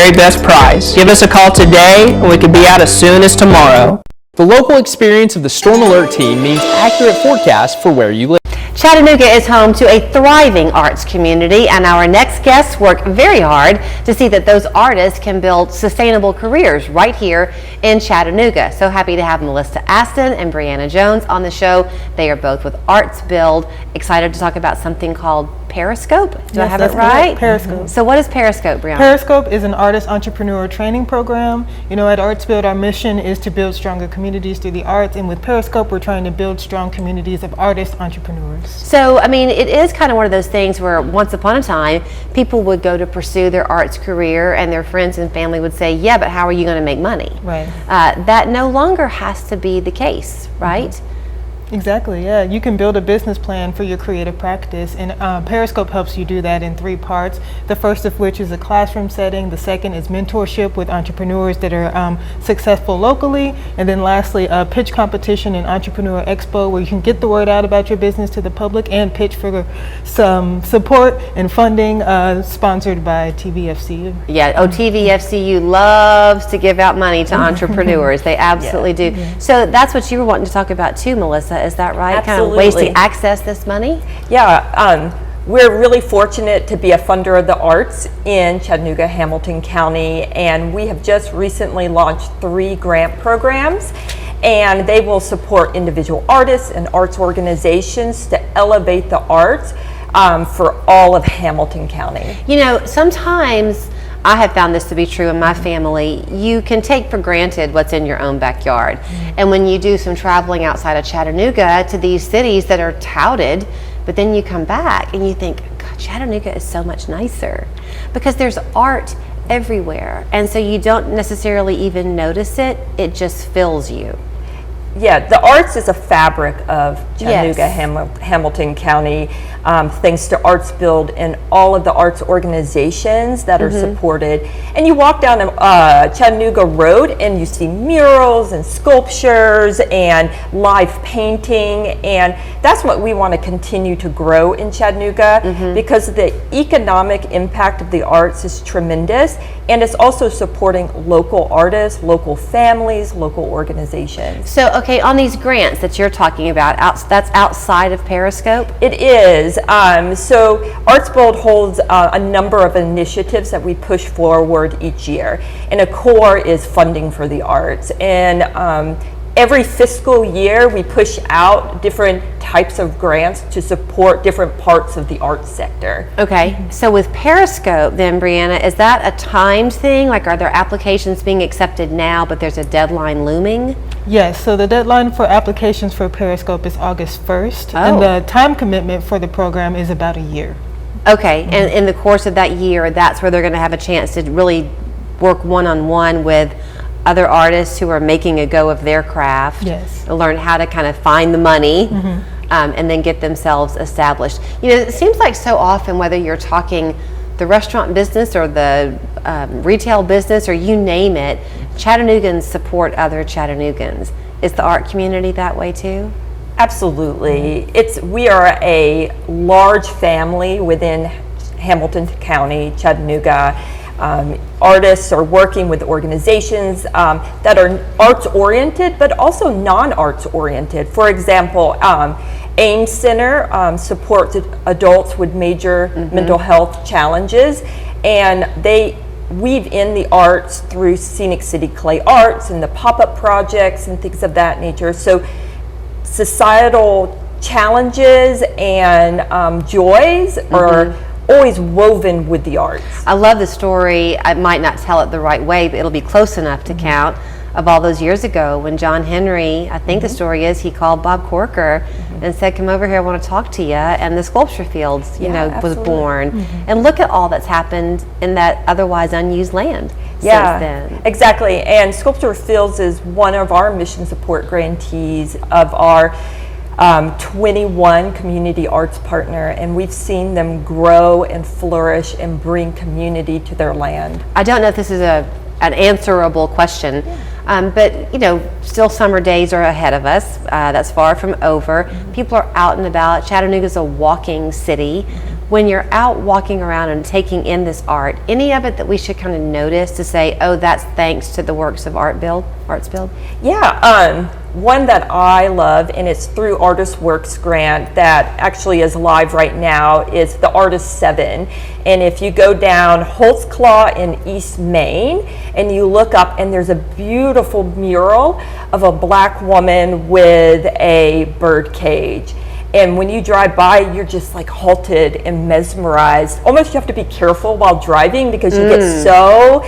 very best price. Give us a call today and we could be out as soon as tomorrow. The local experience of the Storm Alert team means accurate forecasts for where you live. Chattanooga is home to a thriving arts community, and our next guests work very hard to see that those artists can build sustainable careers right here in Chattanooga. So happy to have Melissa Aston and Brianna Jones on the show. They are both with Arts Build. Excited to talk about something called Periscope. Do I have it right? Periscope. So what is Periscope, Brianna? Periscope is an artist entrepreneur training program. You know, at Arts Build, our mission is to build stronger communities through the arts, and with Periscope, we're trying to build strong communities of artist entrepreneurs. So, I mean, it is kind of one of those things where once upon a time, people would go to pursue their arts career and their friends and family would say, yeah, but how are you going to make money? Right. That no longer has to be the case, right? Mm-hmm. Exactly, yeah. You can build a business plan for your creative practice, and Periscope helps you do that in 3 parts. The first of which is a classroom setting. The second is mentorship with entrepreneurs that are successful locally. And then lastly, a pitch competition and entrepreneur expo where you can get the word out about your business to the public and pitch for some support and funding sponsored by TVFCU. Yeah, TVFCU loves to give out money to entrepreneurs. They absolutely do. Yeah. So that's what you were wanting to talk about too, Melissa. Is that right? Absolutely. Kind of ways to access this money? Yeah, we're really fortunate to be a funder of the arts in Chattanooga, Hamilton County, and we have just recently launched 3 grant programs, and they will support individual artists and arts organizations to elevate the arts for all of Hamilton County. You know, sometimes I have found this to be true in my family. You can take for granted what's in your own backyard. Mm-hmm. And when you do some traveling outside of Chattanooga to these cities that are touted, but then you come back and you think, God, Chattanooga is so much nicer because there's art everywhere. And so you don't necessarily even notice it, it just fills you. Yeah, the arts is a fabric of Chattanooga, yes. Hamilton County, thanks to Arts Build and all of the arts organizations that are supported. And you walk down Chattanooga Road and you see murals and sculptures and live painting, and that's what we want to continue to grow in Chattanooga because the economic impact of the arts is tremendous, and it's also supporting local artists, local families, local organizations. So, okay, on these grants that you're talking about, that's outside of Periscope? It is. So Arts Build holds a number of initiatives that we push forward each year, and a core is funding for the arts. And every fiscal year we push out different types of grants to support different parts of the arts sector. Okay, so with Periscope then, Brianna, is that a timed thing? Like, are there applications being accepted now but there's a deadline looming? Yes, so the deadline for applications for Periscope is August 1st, Oh. and the time commitment for the program is about a year. Okay, and in the course of that year, that's where they're going to have a chance to really work one-on-one with other artists who are making a go of their craft. Yes. To learn how to kind of find the money and then get themselves established. You know, it seems like so often, whether you're talking the restaurant business or the retail business or you name it, Chattanoogans support other Chattanoogans. Is the art community that way too? Absolutely. We are a large family within Hamilton County, Chattanooga. Artists are working with organizations that are arts oriented but also non-arts oriented. For example, AIM Center supports adults with major mental health challenges, and they weave in the arts through Scenic City Clay Arts and the pop-up projects and things of that nature. So societal challenges and joys are always woven with the arts. I love the story. I might not tell it the right way, but it'll be close enough to count, of all those years ago when John Henry, I think the story is, he called Bob Corker and said, come over here, I want to talk to you. And the Sculpture Fields, you know, was born. And look at all that's happened in that otherwise unused land since then. Exactly. And Sculpture Fields is one of our mission support grantees of our 21 community arts partner, and we've seen them grow and flourish and bring community to their land. I don't know if this is an answerable question, but you know, still summer days are ahead of us. That's far from over. People are out and about. Chattanooga's a walking city. When you're out walking around and taking in this art, any of it that we should kind of notice to say, oh, that's thanks to the works of Artsbuild? Yeah, one that I love, and it's through Artist Works grant that actually is live right now, is the Artist 7. And if you go down Holtzclaw in East Maine and you look up, and there's a beautiful mural of a black woman with a bird cage. And when you drive by, you're just like halted and mesmerized. Almost you have to be careful while driving because you get so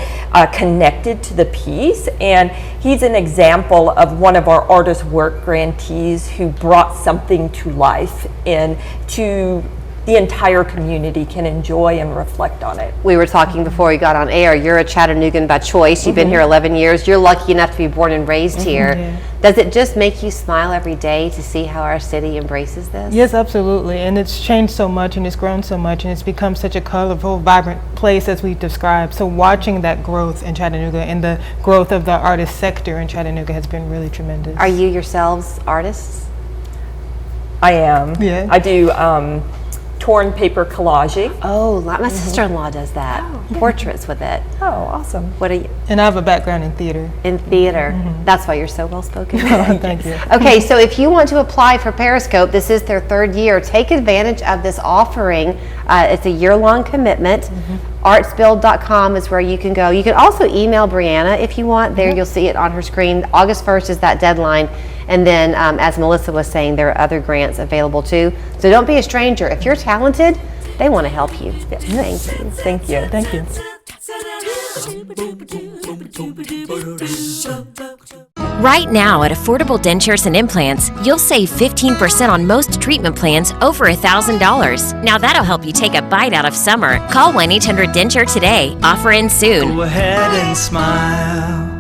connected to the piece. And he's an example of one of our Artist Work grantees who brought something to life and to the entire community can enjoy and reflect on it. We were talking before we got on air. You're a Chattanoogan by choice. You've been here 11 years. You're lucky enough to be born and raised here. Yeah. Does it just make you smile every day to see how our city embraces this? Yes, absolutely. And it's changed so much and it's grown so much and it's become such a colorful, vibrant place as we described. So watching that growth in Chattanooga and the growth of the artist sector in Chattanooga has been really tremendous. Are you yourselves artists? I am. Yeah. I do torn paper collaging. Oh, my sister-in-law does that. Portraits with it. Oh, awesome. What are you? And I have a background in theater. In theater. That's why you're so well spoken. Thank you. Okay, so if you want to apply for Periscope, this is their 3rd year. Take advantage of this offering. It's a year-long commitment. Artsbuild.com is where you can go. You can also email Brianna if you want. There you'll see it on her screen. August 1st is that deadline. And then, as Melissa was saying, there are other grants available too. So don't be a stranger. If you're talented, they want to help you. Thank you. Thank you. Thank you. Right now at Affordable Dentures and Implants, you'll save 15% on most treatment plans over $1,000. Now that'll help you take a bite out of summer. Call 1-800-DENTURE today. Offer ends soon. Go ahead and smile.